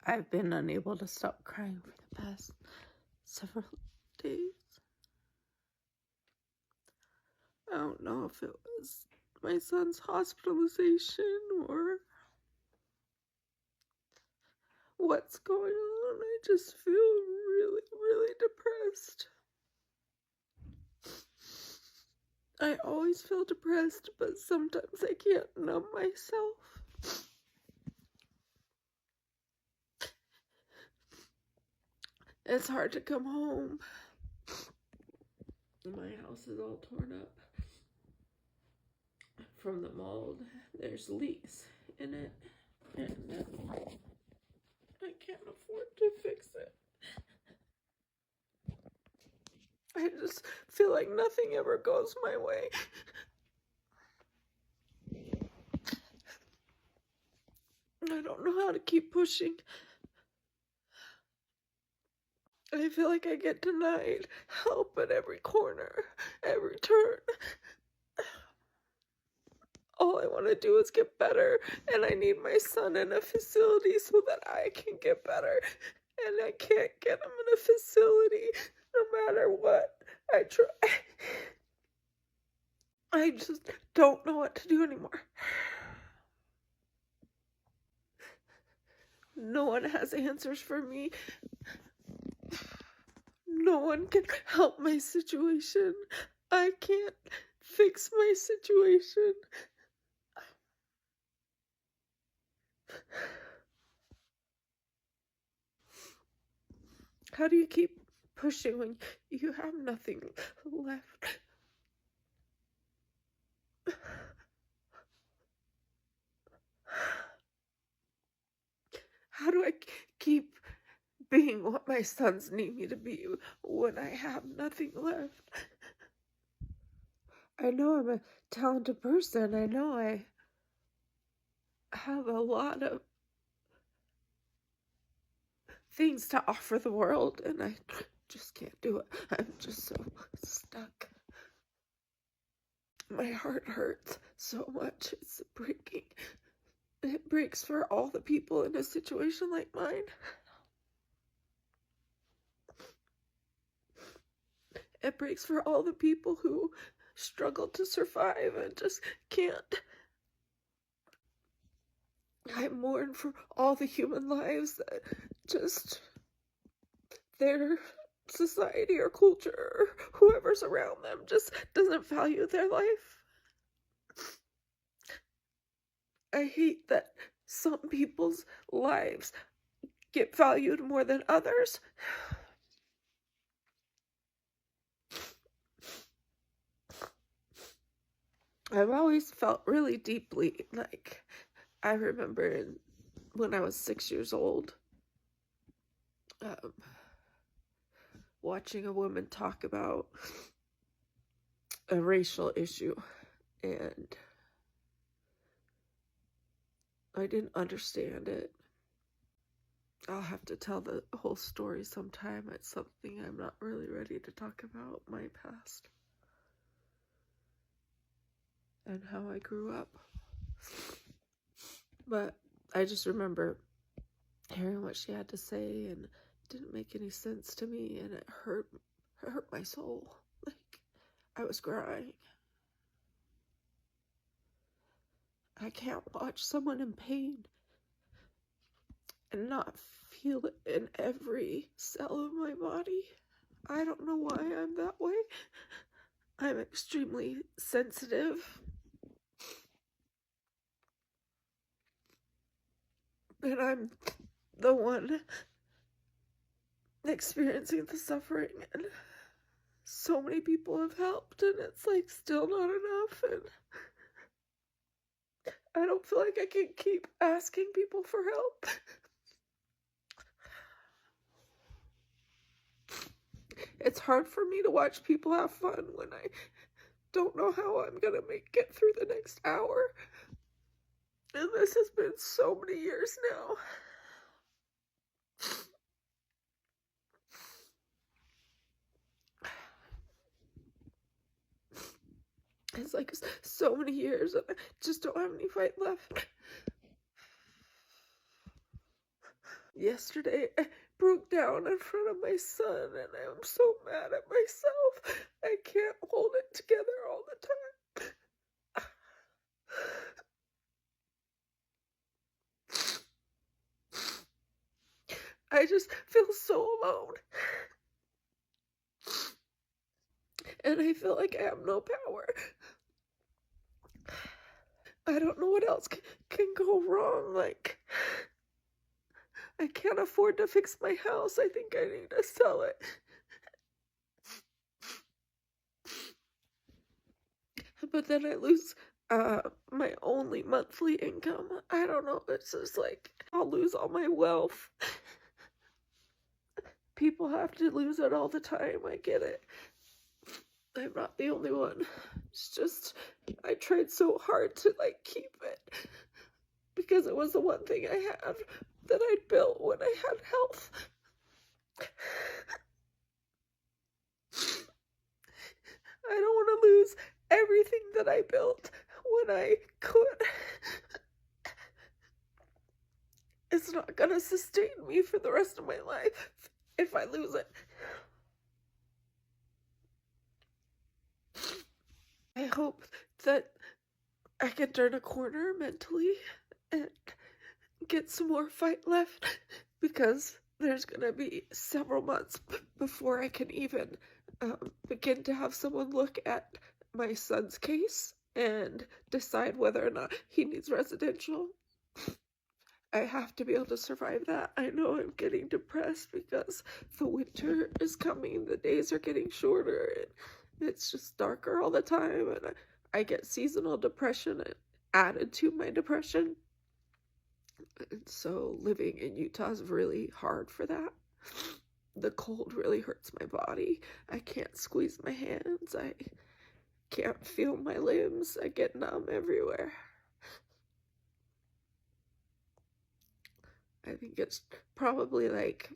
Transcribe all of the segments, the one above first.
I've been unable to stop crying for the past several days. I don't know if it was my son's hospitalization or what's going on. I just feel really, really depressed. I always feel depressed, but sometimes I can't numb myself. It's hard to come home. My house is all torn up from the mold. There's leaks in it, and I can't afford to fix it. I just feel like nothing ever goes my way. I don't know how to keep pushing. I feel like I get denied help at every corner, every turn. All I want to do is get better, and I need my son in a facility so that I can get better. And I can't get him in a facility no matter what I try. I just don't know what to do anymore. No one has answers for me. No one can help my situation. I can't fix my situation. How do you keep pushing when you have nothing left? How do I keep being what my sons need me to be when I have nothing left? I know I'm a talented person. I know I have a lot of things to offer the world, and I just can't do it. I'm just so stuck. My heart hurts so much. It's breaking. It breaks for all the people in a situation like mine. It breaks for all the people who struggle to survive and just can't. I mourn for all the human lives that just their society or culture or whoever's around them just doesn't value their life. I hate that some people's lives get valued more than others. I've always felt really deeply, like, I remember when I was 6 years old, watching a woman talk about a racial issue, and I didn't understand it. I'll have to tell the whole story sometime. It's something I'm not really ready to talk about, my past and how I grew up. But I just remember hearing what she had to say, and it didn't make any sense to me, and it hurt my soul. Like, I was crying. I can't watch someone in pain and not feel it in every cell of my body. I don't know why I'm that way. I'm extremely sensitive. And I'm the one experiencing the suffering, and so many people have helped, and it's like still not enough, and I don't feel like I can keep asking people for help. It's hard for me to watch people have fun when I don't know how I'm gonna get through the next hour. And this has been so many years now. It's like so many years, and I just don't have any fight left. Yesterday, I broke down in front of my son, and I'm so mad at myself. I can't hold it together all the time. I just feel so alone. And I feel like I have no power. I don't know what else can go wrong. Like, I can't afford to fix my house. I think I need to sell it. But then I lose my only monthly income. I don't know. It's just like I'll lose all my wealth. People have to lose it all the time. I get it. I'm not the only one. It's just I tried so hard to like keep it because it was the one thing I had that I'd built when I had health. I don't want to lose everything that I built when I could. It's not gonna sustain me for the rest of my life if I lose it. I hope that I can turn a corner mentally and get some more fight left, because there's gonna be several months before I can even begin to have someone look at my son's case and decide whether or not he needs residential. I have to be able to survive that. I know I'm getting depressed because the winter is coming, the days are getting shorter, and it's just darker all the time, and I get seasonal depression added to my depression. And so living in Utah is really hard for that. The cold really hurts my body. I can't squeeze my hands. I can't feel my limbs. I get numb everywhere. I think it's probably like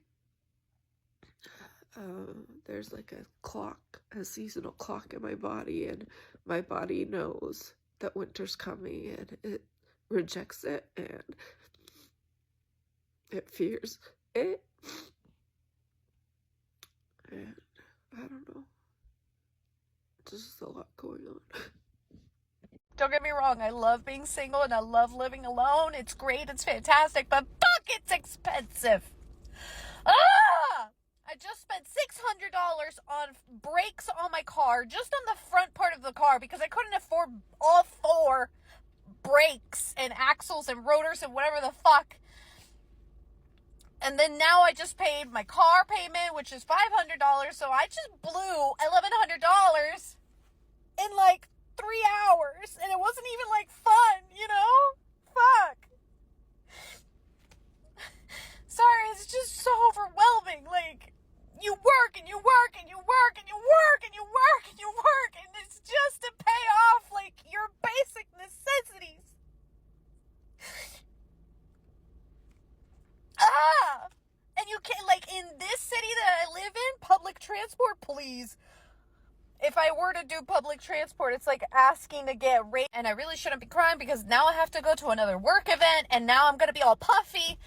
there's like a clock, a seasonal clock in my body, and my body knows that winter's coming and it rejects it and it fears it. And I don't know. There's just a lot going on. Don't get me wrong, I love being single and I love living alone. It's great, it's fantastic, but fuck, it's expensive. Ah! I just spent $600 on brakes on my car, just on the front part of the car, because I couldn't afford all four brakes and axles and rotors and whatever the fuck. And then now I just paid my car payment, which is $500, so I just blew $1,100 in like 3 hours, and it wasn't even like fun, you know? Fuck. Sorry, it's just so overwhelming. Like, you work and you work and you work and you work and you work and you work, and it's just to pay off like your basic necessities. And you can't, like, in this city that I live in, public transport, please. If I were to do public transport, it's like asking to get raped. And I really shouldn't be crying because now I have to go to another work event and now I'm going to be all puffy.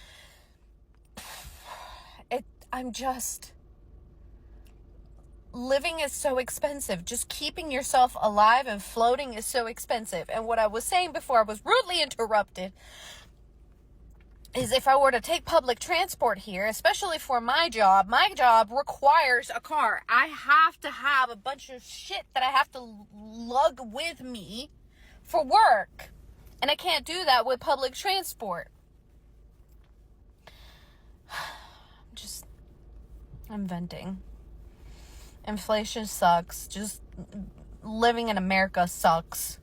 I'm just... Living is so expensive. Just keeping yourself alive and floating is so expensive. And what I was saying before I was rudely interrupted is if I were to take public transport here, especially for my job requires a car. I have to have a bunch of shit that I have to lug with me for work. And I can't do that with public transport. I'm venting. Inflation sucks. Just living in America sucks.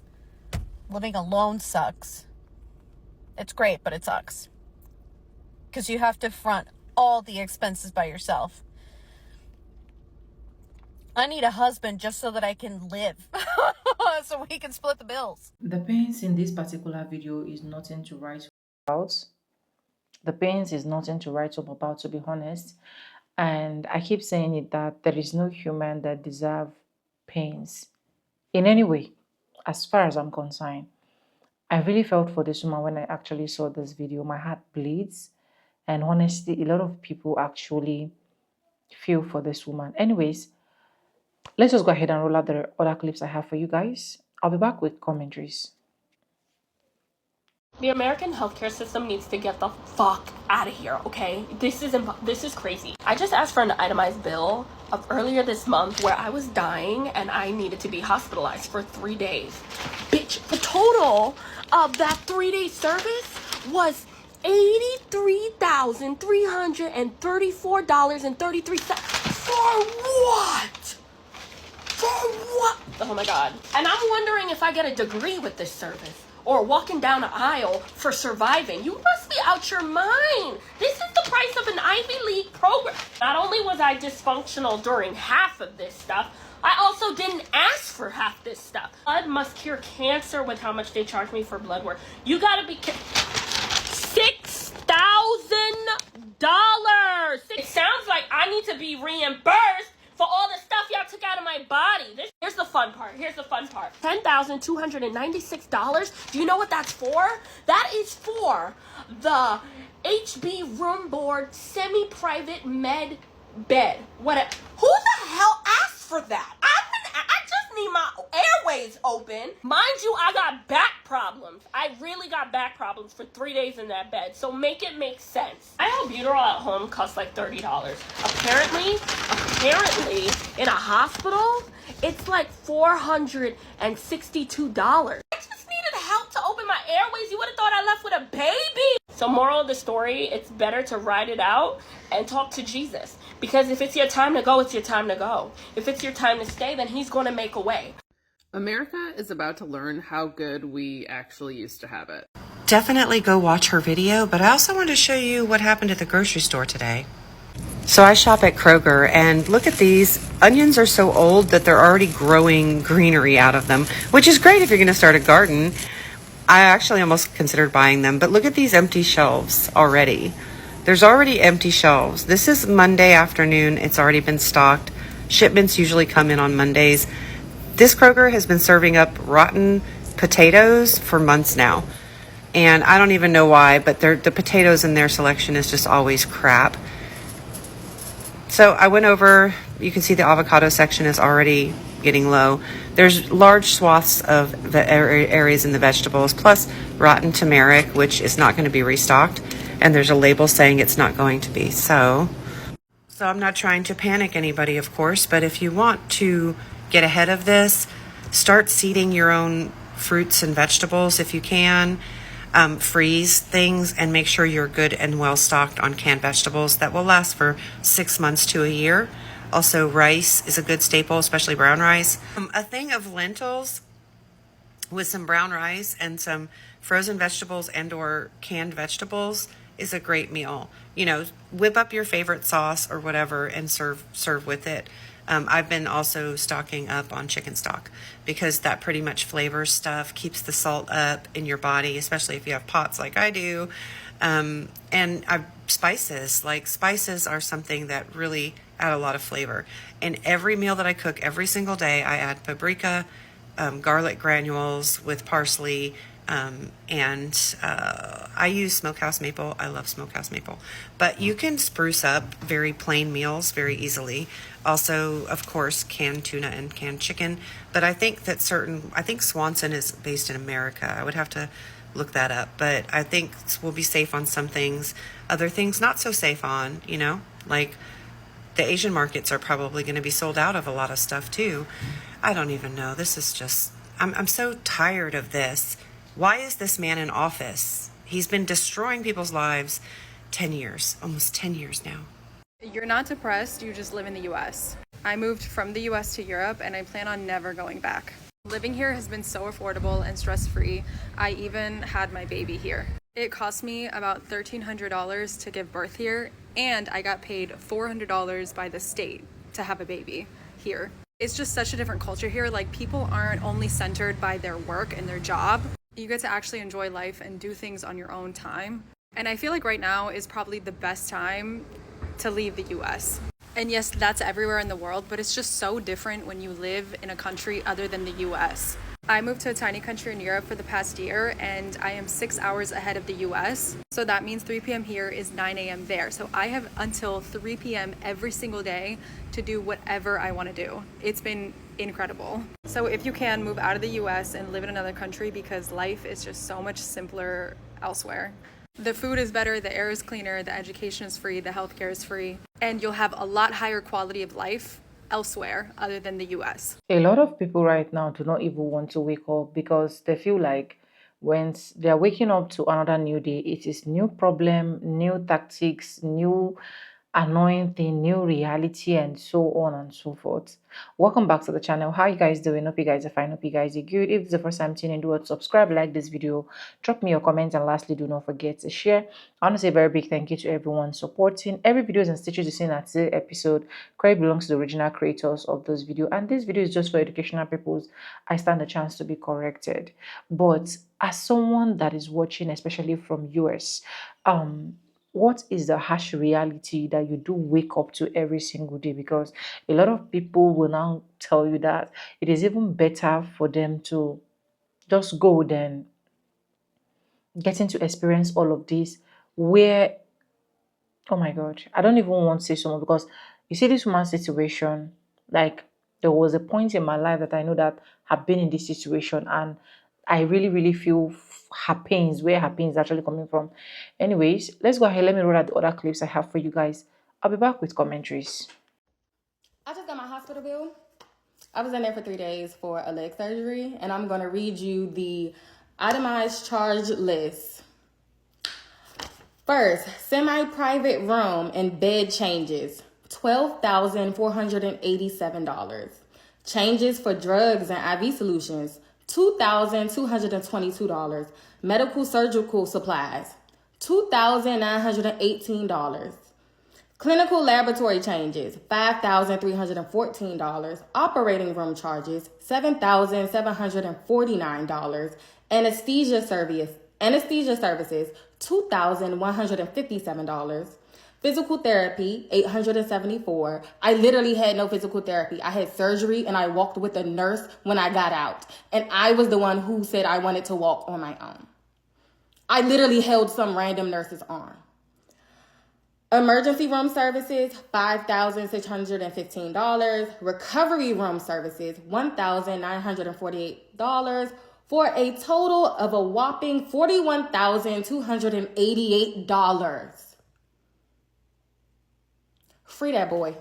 Living alone sucks. It's great, but it sucks. Because you have to front all the expenses by yourself. I need a husband just so that I can live. So we can split the bills. The pains in this particular video is nothing to write about. The pains is nothing to write up about, to be honest. And I keep saying it that there is no human that deserve pains in any way, as far as I'm concerned. I really felt for this woman when I actually saw this video. My heart bleeds. And honestly, a lot of people actually feel for this woman. Anyways, let's just go ahead and roll out the other clips I have for you guys. I'll be back with commentaries. The American healthcare system needs to get the fuck out of here, okay? This is crazy. I just asked for an itemized bill of earlier this month where I was dying and I needed to be hospitalized for 3 days. Bitch, the total of that 3-day service was $83,334.33. For what? For what? Oh my god. And I'm wondering if I get a degree with this service or walking down an aisle for surviving. You must be out your mind. This is the price of an Ivy League program. Not only was I dysfunctional during half of this stuff, I also didn't ask for half this stuff. Blood must cure cancer with how much they charge me for blood work. You gotta be $6,000. It sounds like I need to be reimbursed for all the stuff y'all took out of my body. Here's the fun part. $10,296. Do you know what that's for? That is for the HB room board semi-private med bed. Who the hell asked for that? I just need my airways open. Mind you, I got back problems. I really got back problems for 3 days in that bed. So make it make sense. My albuterol at home costs like $30. Apparently, in a hospital, it's like $462. I just needed help to open my airways. You would have thought I left with a baby. So moral of the story, it's better to ride it out and talk to Jesus. Because if it's your time to go, it's your time to go. If it's your time to stay, then he's going to make a way. America is about to learn how good we actually used to have it. Definitely go watch her video, but I also want to show you what happened at the grocery store today. So I shop at Kroger, and look at these. Onions are so old that they're already growing greenery out of them, which is great if you're going to start a garden. I actually almost considered buying them, but look at these empty shelves already. There's already empty shelves. This is Monday afternoon. It's already been stocked. Shipments usually come in on Mondays. This Kroger has been serving up rotten potatoes for months now. And I don't even know why, but the potatoes in their selection is just always crap. So I went over, you can see the avocado section is already getting low. There's large swaths of the areas in the vegetables, plus rotten turmeric, which is not going to be restocked. And there's a label saying it's not going to be. So I'm not trying to panic anybody, of course, but if you want to get ahead of this, start seeding your own fruits and vegetables if you can. Freeze things and make sure you're good and well stocked on canned vegetables that will last for 6 months to a year. Also, rice is a good staple, especially brown rice. A thing of lentils with some brown rice and some frozen vegetables and or canned vegetables is a great meal. You know, whip up your favorite sauce or whatever and serve with it. I've been also stocking up on chicken stock because that pretty much flavors stuff, keeps the salt up in your body, especially if you have POTS like I do. And spices are something that really add a lot of flavor. In every meal that I cook every single day, I add paprika, garlic granules with parsley, and I use smokehouse maple. I love smokehouse maple. But you can spruce up very plain meals very easily. Also, of course, canned tuna and canned chicken. But I think Swanson is based in America. I would have to look that up. But I think we'll be safe on some things. Other things not so safe on, like the Asian markets are probably going to be sold out of a lot of stuff too. I don't even know. This is just, I'm so tired of this. Why is this man in office? He's been destroying people's lives 10 years, almost 10 years now. You're not depressed, you just live in the US. I moved from the US to Europe and I plan on never going back. Living here has been so affordable and stress-free. I even had my baby here. It cost me about $1,300 to give birth here, and I got paid $400 by the state to have a baby here. It's just such a different culture here. Like, people aren't only centered by their work and their job. You get to actually enjoy life and do things on your own time. And I feel like right now is probably the best time to leave the US. And yes, that's everywhere in the world, but it's just so different when you live in a country other than the US. I moved to a tiny country in Europe for the past year, and I am 6 hours ahead of the US. So that means 3 p.m. here is 9 a.m. there. So I have until 3 p.m. every single day to do whatever I want to do. It's been incredible. So if you can, move out of the US and live in another country, because life is just so much simpler elsewhere. The food is better, the air is cleaner, the education is free, the healthcare is free, and you'll have a lot higher quality of life elsewhere other than the US. A lot of people right now do not even want to wake up because they feel like when they are waking up to another new day, it is new problem, new tactics, new annoying thing, new reality, and so on and so forth. Welcome back to the channel. How you guys doing? Hope you guys are fine. Hope you guys are good. If it's the first time tuning in, do it, subscribe, like this video, drop me your comments, and lastly, do not forget to share. I want to say a very big thank you to everyone supporting. Every videos and stitches you see in that episode, credit belongs to the original creators of this video, and this video is just for educational purposes. I stand a chance to be corrected, but as someone that is watching, especially from US, what is the harsh reality that you do wake up to every single day? Because a lot of people will now tell you that it is even better for them to just go than getting to experience all of this, where, oh my god, I don't even want to say so much, because you see this woman's situation, like there was a point in my life that I know that I've been in this situation, and I really feel her pains, where her pain is actually coming from. Anyways, let's go ahead. Let me roll out the other clips I have for you guys. I'll be back with commentaries. I just got my hospital bill. I was in there for 3 days for a leg surgery, and I'm going to read you the itemized charge list. First, semi-private room and bed changes, $12,487. Changes for drugs and IV solutions, $2,222. Medical surgical supplies, $2,918. Clinical laboratory changes, $5,314. Operating room charges, $7,749. Anesthesia services, $2,157. Physical therapy, $874. I literally had no physical therapy. I had surgery and I walked with a nurse when I got out. And I was the one who said I wanted to walk on my own. I literally held some random nurse's arm. Emergency room services, $5,615. Recovery room services, $1,948. For a total of a whopping $41,288. Free that boy.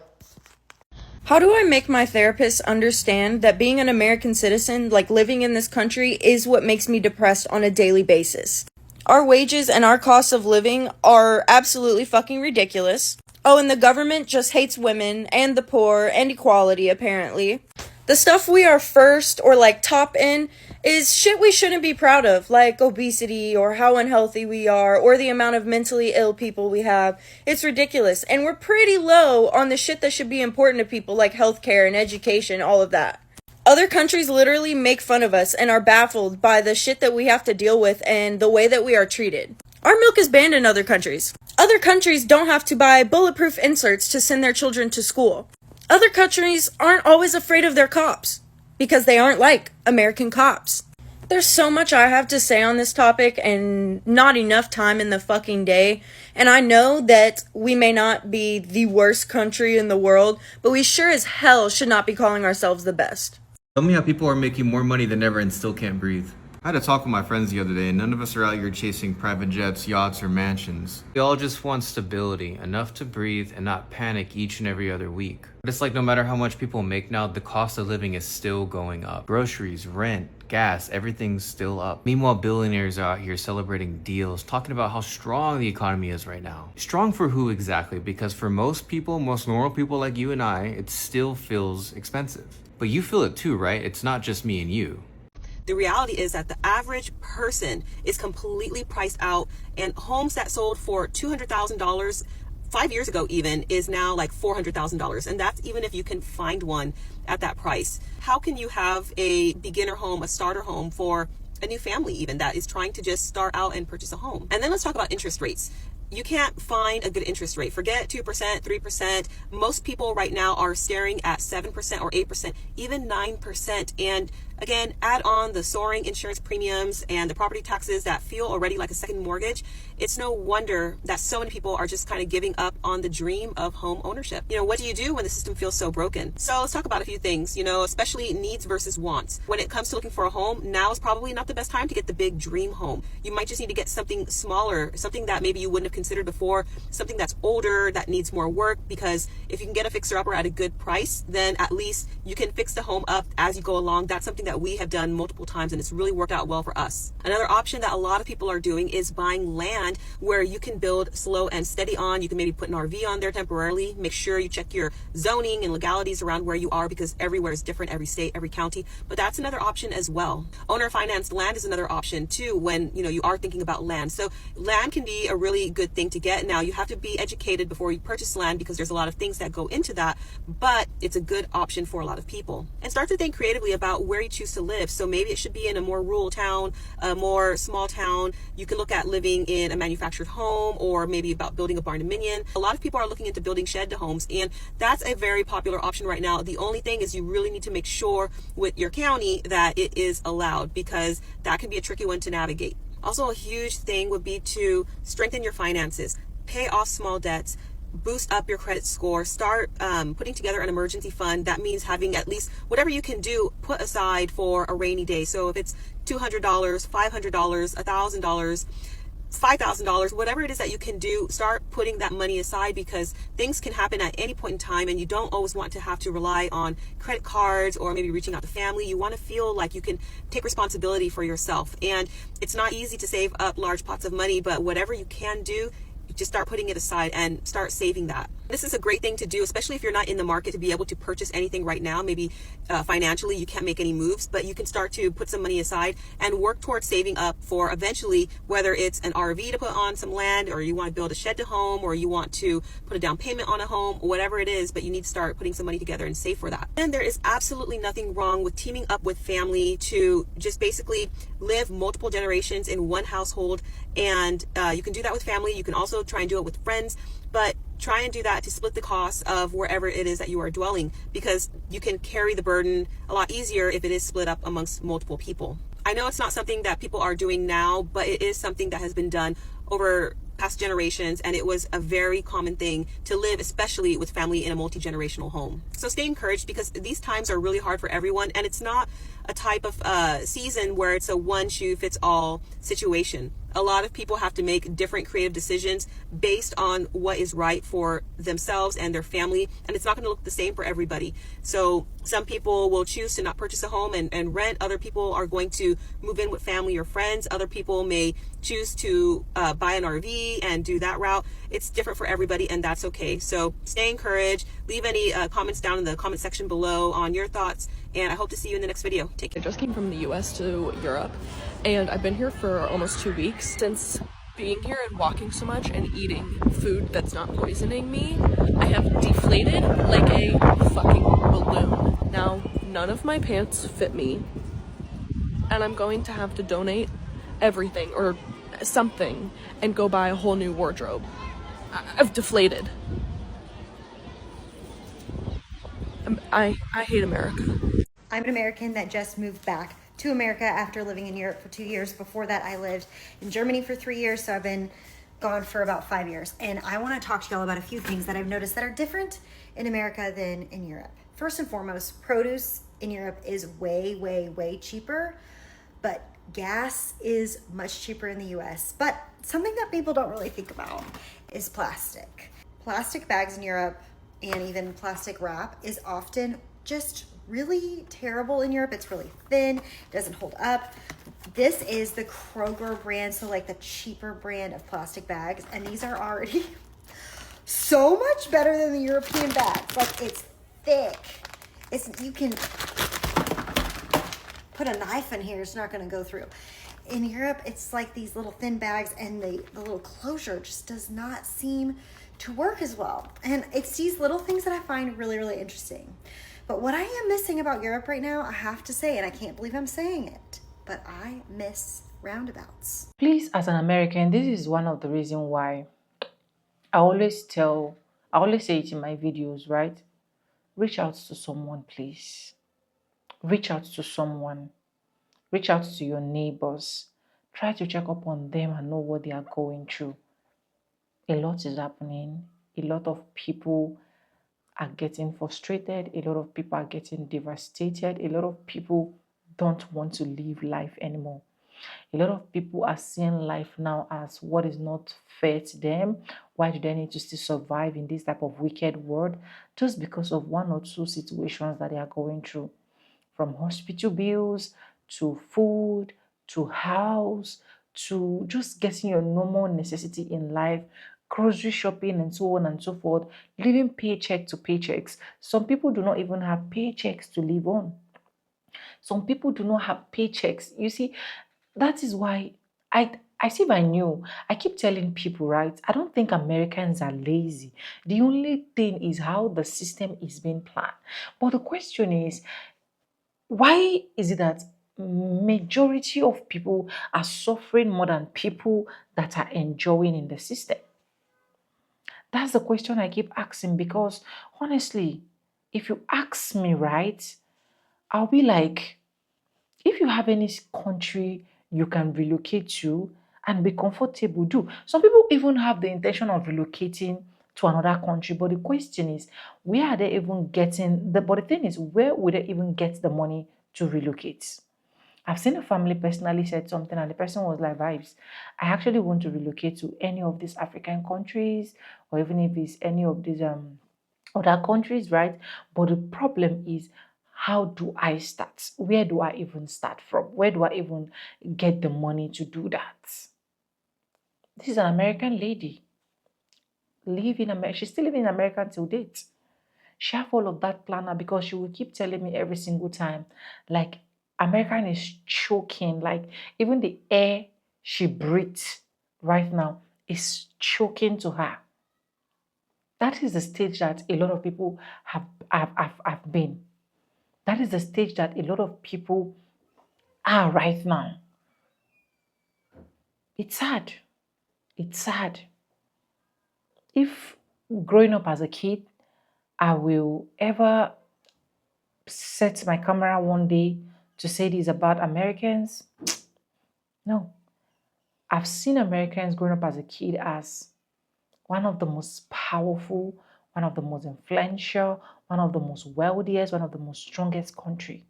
How do I make my therapist understand that being an American citizen, like living in this country, is what makes me depressed on a daily basis? Our wages and our costs of living are absolutely fucking ridiculous. Oh, and the government just hates women and the poor and equality, apparently. The stuff we are first or like top in is shit we shouldn't be proud of, like obesity or how unhealthy we are or the amount of mentally ill people we have. It's ridiculous. And we're pretty low on the shit that should be important to people, like healthcare and education, all of that. Other countries literally make fun of us and are baffled by the shit that we have to deal with and the way that we are treated. Our milk is banned in other countries. Other countries don't have to buy bulletproof inserts to send their children to school. Other countries aren't always afraid of their cops because they aren't like American cops. There's so much I have to say on this topic and not enough time in the fucking day. And I know that we may not be the worst country in the world, but we sure as hell should not be calling ourselves the best. Tell me how people are making more money than ever and still can't breathe. I had a talk with my friends the other day, and none of us are out here chasing private jets, yachts, or mansions. We all just want stability, enough to breathe and not panic each and every other week. But it's like no matter how much people make now, the cost of living is still going up. Groceries, rent, gas, everything's still up. Meanwhile, billionaires are out here celebrating deals, talking about how strong the economy is right now. Strong for who exactly? Because for most people, most normal people like you and I, it still feels expensive. But you feel it too, right? It's not just me and you. The reality is that the average person is completely priced out, and homes that sold for $200,000 5 years ago even is now like $400,000. And that's even if you can find one at that price. How can you have a beginner home, a starter home for a new family even that is trying to just start out and purchase a home? And then let's talk about interest rates. You can't find a good interest rate. Forget 2%, 3%. Most people right now are staring at 7% or 8%, even 9%. And Again, add on the soaring insurance premiums and the property taxes that feel already like a second mortgage. It's no wonder that so many people are just kind of giving up on the dream of home ownership. What do you do when the system feels so broken? So let's talk about a few things, especially needs versus wants. When it comes to looking for a home, now is probably not the best time to get the big dream home. You might just need to get something smaller, something that maybe you wouldn't have considered before, something that's older, that needs more work, because if you can get a fixer-upper at a good price, then at least you can fix the home up as you go along. That's something that we have done multiple times, and it's really worked out well for us. Another option that a lot of people are doing is buying land where you can build slow and steady on. You can maybe put an RV on there temporarily. Make sure you check your zoning and legalities around where you are, because everywhere is different, every state, every county. But that's another option as well. Owner financed land is another option too when you are thinking about land. So land can be a really good thing to get. Now you have to be educated before you purchase land, because there's a lot of things that go into that, but it's a good option for a lot of people. And start to think creatively about where you choose to live. So maybe it should be in a more rural town, a more small town. You can look at living in a manufactured home, or maybe about building a barn dominion. A lot of people are looking into building shed homes, and that's a very popular option right now. The only thing is you really need to make sure with your county that it is allowed, because that can be a tricky one to navigate. Also, a huge thing would be to strengthen your finances, pay off small debts, boost up your credit score, start putting together an emergency fund. That means having at least whatever you can do put aside for a rainy day. So if it's $200, $500, $1,000, $5,000, whatever it is that you can do, start putting that money aside, because things can happen at any point in time, and you don't always want to have to rely on credit cards or maybe reaching out to family. You want to feel like you can take responsibility for yourself. And it's not easy to save up large pots of money, but whatever you can do, just start putting it aside and start saving that. This is a great thing to do, especially if you're not in the market to be able to purchase anything right now. Maybe financially you can't make any moves, but you can start to put some money aside and work towards saving up for eventually, whether it's an RV to put on some land, or you want to build a shed to home, or you want to put a down payment on a home, whatever it is, but you need to start putting some money together and save for that. And there is absolutely nothing wrong with teaming up with family to just basically live multiple generations in one household. And you can do that with family. You can also try and do it with friends, but try and do that to split the cost of wherever it is that you are dwelling, because you can carry the burden a lot easier if it is split up amongst multiple people. I know it's not something that people are doing now, but it is something that has been done over past generations, and it was a very common thing to live, especially with family in a multi-generational home. So stay encouraged, because these times are really hard for everyone, and it's not a type of season where it's a one shoe fits all situation. A lot of people have to make different creative decisions based on what is right for themselves and their family, and it's not going to look the same for everybody. So some people will choose to not purchase a home and rent. Other people are going to move in with family or friends. Other people may choose to buy an RV and do that route. It's different for everybody, and that's okay. So stay encouraged. Leave any comments down in the comment section below on your thoughts, and I hope to see you in the next video. Take care. I just came from the US to Europe, and I've been here for almost 2 weeks. Since being here and walking so much and eating food that's not poisoning me, I have deflated like a fucking balloon. Now, none of my pants fit me, and I'm going to have to donate everything or something and go buy a whole new wardrobe. I've deflated. I hate America. I'm an American that just moved back to America after living in Europe for 2 years. Before that, I lived in Germany for 3 years, so I've been gone for about 5 years. And I want to talk to y'all about a few things that I've noticed that are different in America than in Europe. First and foremost, produce in Europe is way, way, way cheaper, but gas is much cheaper in the US. But something that people don't really think about is plastic. Plastic bags in Europe and even plastic wrap is often just really terrible in Europe. It's really thin, doesn't hold up. This is the Kroger brand, so like the cheaper brand of plastic bags, and these are already so much better than the European bags. Like, it's thick. You can put a knife in here, it's not gonna go through. In Europe, it's like these little thin bags, and the little closure just does not seem to work as well. And it's these little things that I find really, really interesting. But what I am missing about Europe right now, I have to say, and I can't believe I'm saying it, but I miss roundabouts. Please, as an American, this is one of the reasons why I always say it in my videos, right? Reach out to someone, please. Reach out to someone. Reach out to your neighbors. Try to check up on them and know what they are going through. A lot is happening. A lot of people are getting frustrated. A lot of people are getting devastated. A lot of people don't want to live life anymore. A lot of people are seeing life now as what is not fair to them. Why do they need to still survive in this type of wicked world? Just because of one or two situations that they are going through. From hospital bills to food to house to just getting your normal necessity in life, grocery shopping and so on and so forth, living paycheck to paychecks. Some people do not even have paychecks to live on. Some people do not have paychecks. You see, that is why I see I knew. I keep telling people, right? I don't think Americans are lazy. The only thing is how the system is being planned. But the question is, why is it that majority of people are suffering more than people that are enjoying in the system? That's the question I keep asking because honestly, if you ask me, right, I'll be like, if you have any country you can relocate to and be comfortable, do. Some people even have the intention of relocating to another country, but the question is, where are they even getting the? But the thing is, where would they even get the money to relocate? I've seen a family personally said something, and the person was like, "Vibes, I actually want to relocate to any of these African countries, or even if it's any of these other countries, right? But the problem is, how do I start? Where do I even start from? Where do I even get the money to do that?" This is an American lady. Live in America. She's still living in America till date. She have all of that planner because she will keep telling me every single time, like, American is choking. Like, even the air she breathes right now is choking to her. That is the stage that a lot of people have been. That is the stage that a lot of people are right now. It's sad. It's sad. If growing up as a kid, I will ever set my camera one day to say this about Americans, no. I've seen Americans growing up as a kid as one of the most powerful, one of the most influential, one of the most wealthiest, one of the most strongest country.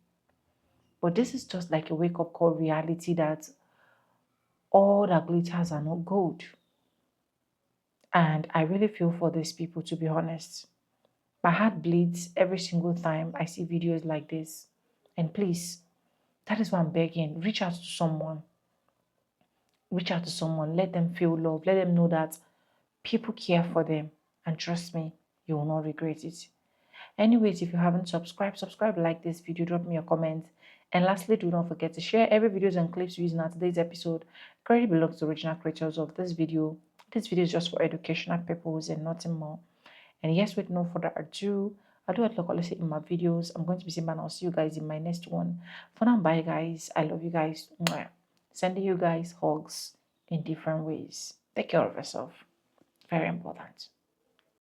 But this is just like a wake-up call reality that all that glitters are not gold. And I really feel for these people, to be honest. My heart bleeds every single time I see videos like this. And please, that is why I'm begging. Reach out to someone. Reach out to someone. Let them feel love. Let them know that people care for them. And trust me, you will not regret it. Anyways, if you haven't subscribed, subscribe, like this video, drop me a comment. And lastly, do not forget to share every videos and clips used in today's episode. Credit belongs to the original creators of this video. This video is just for educational purposes and nothing more. And yes, with no further ado, I do what I say in my videos. I'm going to be saying, and I'll see you guys in my next one. For now, bye guys. I love you guys. Mwah. Sending you guys hugs in different ways. Take care of yourself. Very important.